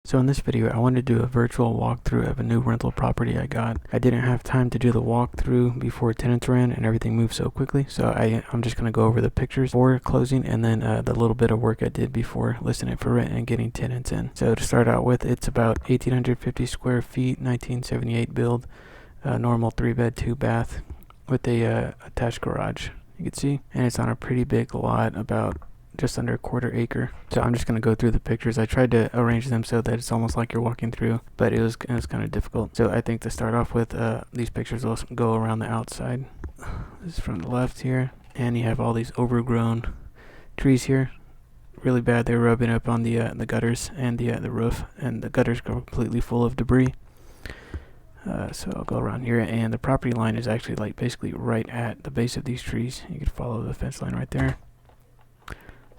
So in this video, I wanted to do a virtual walkthrough of a new rental property I got. I didn't have time to do the walkthrough before tenants were in and everything moved so quickly. So I'm just going to go over the pictures for closing and then the little bit of work I did before listing it for rent and getting tenants in. So to start out with, it's about 1,850 square feet, 1978 build, normal 3-bed, 2-bath with a attached garage, you can see. And it's on a pretty big lot, about just under a quarter acre. So I'm just going to go through the pictures. I tried to arrange them so that it's almost like you're walking through, but it was kind of difficult. So I think to start off with, these pictures will go around the outside. This is from the left here, and you have all these overgrown trees here. Really bad. They're rubbing up on the gutters and the roof, and the gutters go completely full of debris. So I'll go around here, and the property line is actually like basically right at the base of these trees. You can follow the fence line right there.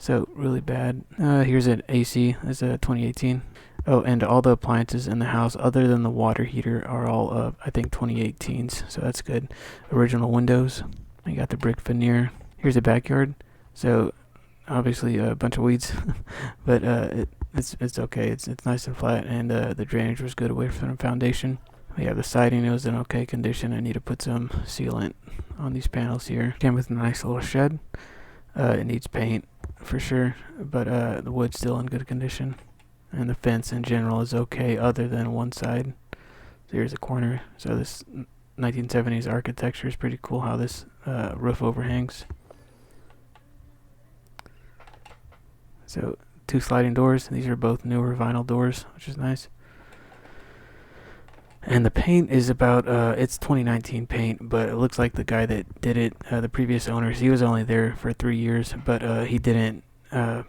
So really bad. Here's an AC. It's a 2018. Oh, and all the appliances in the house other than the water heater are all I think 2018s, so that's good. Original windows. I got the brick veneer. Here's a backyard. So obviously a bunch of weeds, but it's okay. It's nice and flat, and the drainage was good away from the foundation. We have the siding. It was in okay condition. I need to put some sealant on these panels here. Came with a nice little shed. It needs paint for sure, but the wood's still in good condition, and the fence in general is okay other than one side. So here's a corner. So this 1970s architecture is pretty cool, how this roof overhangs. So 2 sliding doors. These are both newer vinyl doors, which is nice. And the paint is about, it's 2019 paint, but it looks like the guy that did it, the previous owners, he was only there for 3 years, but he didn't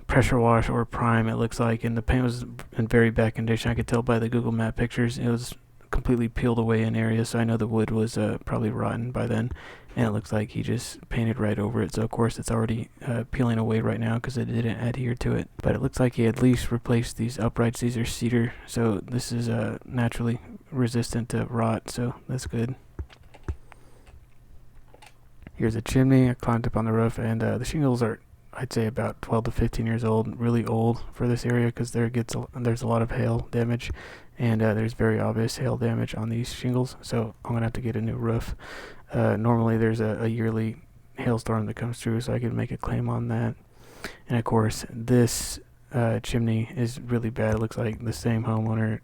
pressure wash or prime, it looks like, and the paint was in very bad condition. I could tell by the Google Map pictures. It was completely peeled away in areas, so I know the wood was probably rotten by then, and it looks like he just painted right over it. So of course it's already peeling away right now because it didn't adhere to it, but it looks like he at least replaced these uprights. These are cedar, so this is naturally resistant to rot, so that's good. Here's a chimney. I climbed up on the roof, and the shingles are, I'd say, about 12 to 15 years old, really old for this area because there's a lot of hail damage, and there's very obvious hail damage on these shingles, so I'm gonna have to get a new roof. Normally there's a yearly hailstorm that comes through, so I could make a claim on that. And of course this chimney is really bad. It looks like the same homeowner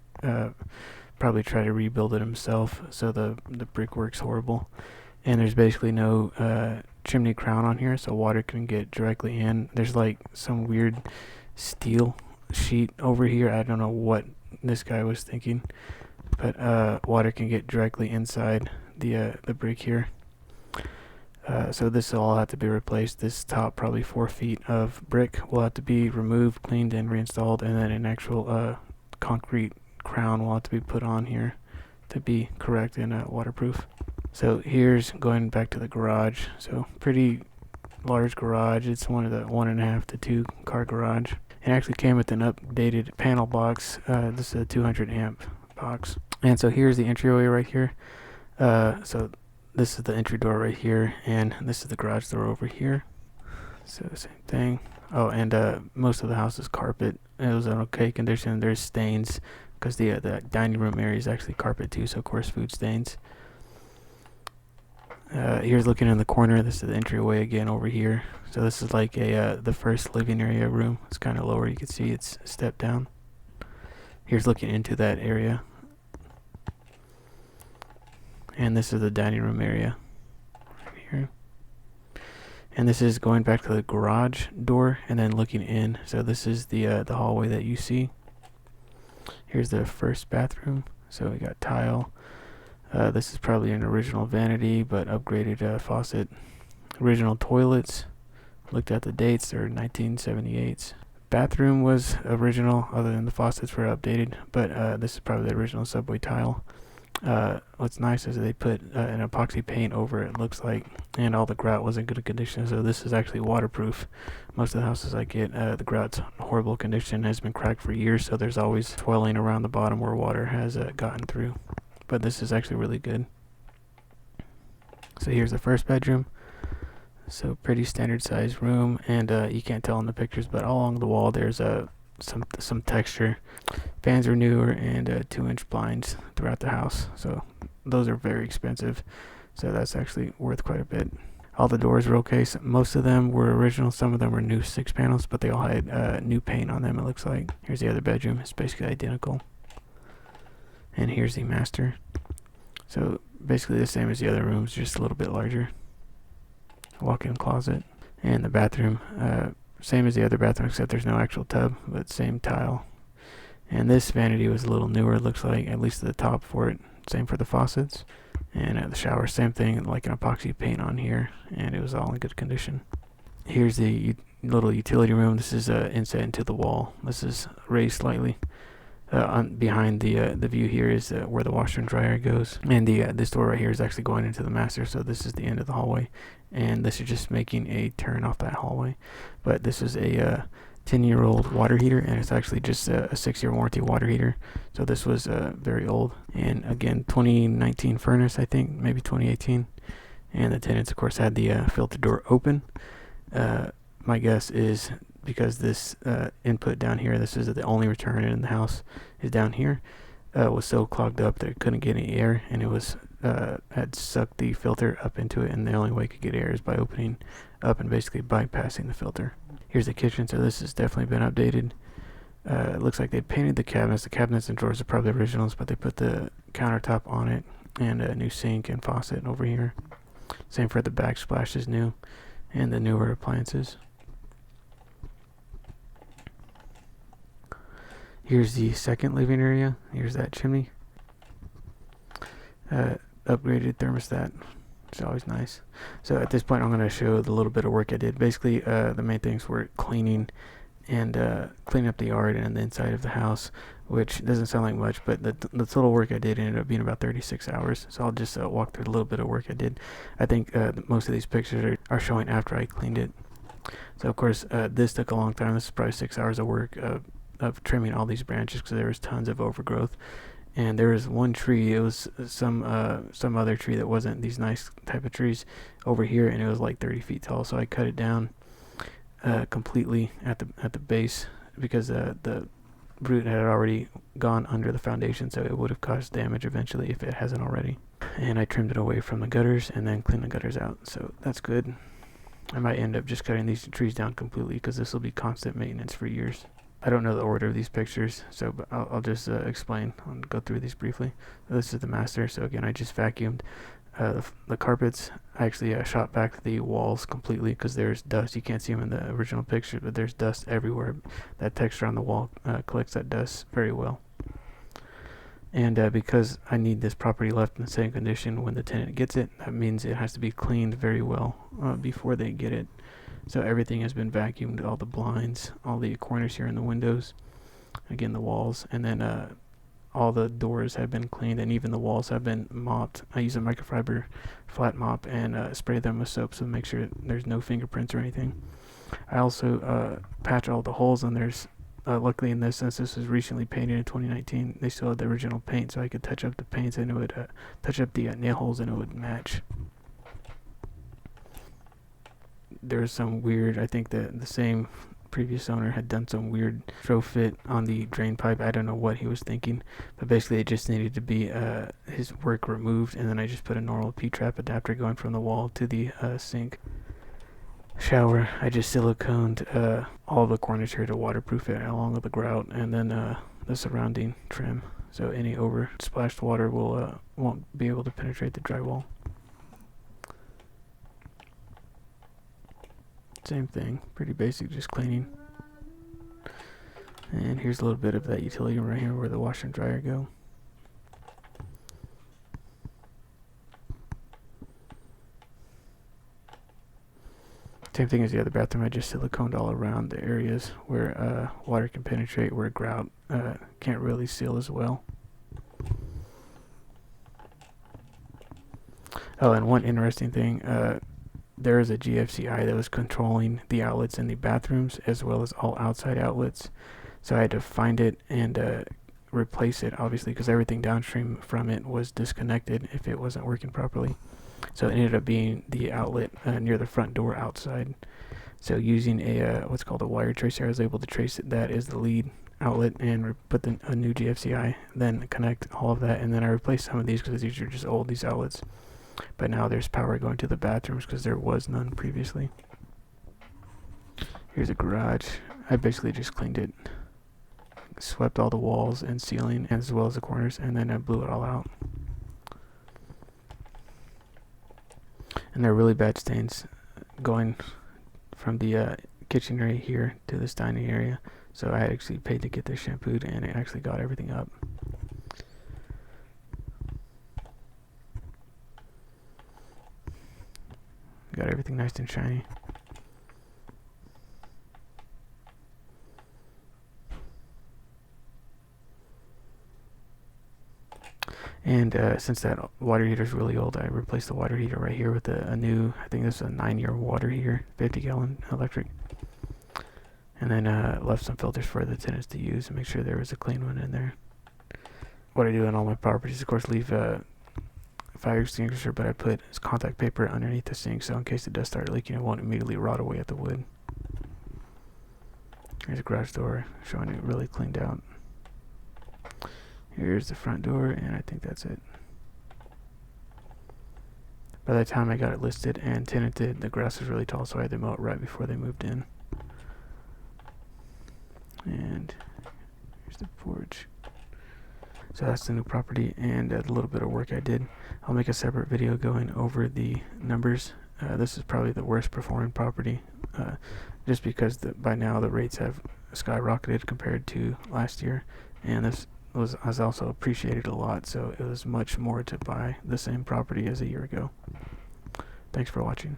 probably tried to rebuild it himself, so the brickwork's horrible, and there's basically no chimney crown on here, so water can get directly in. There's like some weird steel sheet over here. I don't know what this guy was thinking, but water can get directly inside the brick here. So this will all have to be replaced. This top probably 4 feet of brick will have to be removed, cleaned, and reinstalled, and then an actual concrete crown will have to be put on here to be correct and waterproof. So here's going back to the garage. So pretty large garage. It's one of the 1.5 to 2 car garage. It actually came with an updated panel box. This is a 200 amp box. And so here's the entryway right here. So this is the entry door right here, and this is the garage door over here. So same thing. Oh, and most of the house is carpet. It was in okay condition. There's stains because the dining room area is actually carpet too, so of course food stains. Here's looking in the corner. This is the entryway again over here. So this is like the first living area room. It's kind of lower. You can see it's stepped down. Here's looking into that area. And this is the dining room area right here. And this is going back to the garage door and then looking in. So this is the hallway that you see. Here's the first bathroom. So we got tile. This is probably an original vanity, but upgraded faucet. Original toilets. Looked at the dates, they're 1978s. Bathroom was original, other than the faucets were updated, but this is probably the original subway tile. What's nice is they put an epoxy paint over it, looks like, and all the grout was in good condition, so this is actually waterproof. Most of the houses I get, the grout's in horrible condition, has been cracked for years, so there's always swelling around the bottom where water has gotten through. But this is actually really good. So here's the first bedroom. So pretty standard sized room, and you can't tell in the pictures, but all along the wall there's some texture. Fans are newer, and 2-inch blinds throughout the house. So those are very expensive. So that's actually worth quite a bit. All the doors were okay. So most of them were original. Some of them were new 6 panels, but they all had new paint on them, it looks like. Here's the other bedroom. It's basically identical. And here's the master. So basically the same as the other rooms, just a little bit larger. Walk-in closet. And the bathroom, same as the other bathroom, except there's no actual tub, but same tile. And this vanity was a little newer, it looks like, at least at the top for it. Same for the faucets. And the shower, same thing, like an epoxy paint on here, and it was all in good condition. Here's the little utility room. This is inset into the wall. This is raised slightly. Behind the view here is where the washer and dryer goes, and this door right here is actually going into the master. So this is the end of the hallway, and this is just making a turn off that hallway. But this is a 10-year-old water heater, and it's actually just a 6-year warranty water heater. So this was very old, and again 2019 furnace, I think, maybe 2018. And the tenants, of course, had the filter door open. My guess is because this input down here, this is the only return in the house, is down here, was so clogged up that it couldn't get any air, and it was had sucked the filter up into it, and the only way it could get air is by opening up and basically bypassing the filter. Here's the kitchen. So this has definitely been updated. It looks like they painted the cabinets. The cabinets and drawers are probably originals, but they put the countertop on it, and a new sink and faucet over here. Same for the backsplash is new, and the newer appliances. Here's the second living area. Here's that chimney. Upgraded thermostat. It's always nice. So at this point, I'm going to show the little bit of work I did. Basically, the main things were cleaning and cleaning up the yard and the inside of the house, which doesn't sound like much, but the total work I did ended up being about 36 hours. So I'll just walk through a little bit of work I did. I think most of these pictures are showing after I cleaned it. So of course, this took a long time. This is probably 6 hours of work of trimming all these branches because there was tons of overgrowth. And there was one tree, it was some other tree that wasn't these nice type of trees over here, and it was like 30 feet tall. So I cut it down completely at the base because the root had already gone under the foundation, so it would have caused damage eventually if it hasn't already. And I trimmed it away from the gutters and then cleaned the gutters out, so that's good. I might end up just cutting these trees down completely because this will be constant maintenance for years. I don't know the order of these pictures, so but I'll just explain. I'll go through these briefly. This is the master. So again, I just vacuumed the carpets. I actually shot back the walls completely because there's dust. You can't see them in the original picture, but there's dust everywhere. That texture on the wall collects that dust very well. And because I need this property left in the same condition when the tenant gets it, that means it has to be cleaned very well before they get it. So everything has been vacuumed, all the blinds, all the corners here in the windows, again the walls, and then all the doors have been cleaned, and even the walls have been mopped. I use a microfiber flat mop and spray them with soap so to make sure there's no fingerprints or anything. I also patch all the holes, and there's luckily in this, since this was recently painted in 2019, they still had the original paint, so I could touch up the paints and it would touch up the nail holes and it would match. There's some weird, I think the same previous owner had done some weird throw fit on the drain pipe. I don't know what he was thinking, but basically it just needed to be his work removed, and then I just put a normal P-trap adapter going from the wall to the sink. Shower, I just siliconed all the corners here to waterproof it along with the grout, and then the surrounding trim, so any over splashed water won't be able to penetrate the drywall. Same thing, pretty basic, just cleaning. And here's a little bit of that utility room right here where the washer and dryer go. Same thing as the other bathroom, I just siliconed all around the areas where water can penetrate, where grout can't really seal as well. Oh, and one interesting thing, there is a GFCI that was controlling the outlets in the bathrooms as well as all outside outlets. So I had to find it and replace it, obviously, because everything downstream from it was disconnected if it wasn't working properly. So it ended up being the outlet near the front door outside. So using a what's called a wire tracer, I was able to trace that as the lead outlet and put a new GFCI, then connect all of that, and then I replaced some of these because these are just old, these outlets. But now there's power going to the bathrooms because there was none previously. Here's a garage. I basically just cleaned it, swept all the walls and ceiling as well as the corners, and then I blew it all out. And there are really bad stains going from the kitchen area here to this dining area. So I actually paid to get this shampooed, and it actually got everything up. Got everything nice and shiny. And since that water heater is really old, I replaced the water heater right here with a new, I think this is a 9-year water heater, 50-gallon electric. And then left some filters for the tenants to use and make sure there was a clean one in there. What I do on all my properties, of course, leave a fire extinguisher, but I put contact paper underneath the sink, so in case it does start leaking, it won't immediately rot away at the wood. Here's a garage door showing it really cleaned out. Here's the front door, and I think that's it. By the time I got it listed and tenanted, the grass was really tall, so I had to mow it right before they moved in. And here's the porch. So that's the new property and the little bit of work I did. I'll make a separate video going over the numbers. This is probably the worst performing property, just because by now the rates have skyrocketed compared to last year, and this was also appreciated a lot, so it was much more to buy the same property as a year ago. Thanks for watching.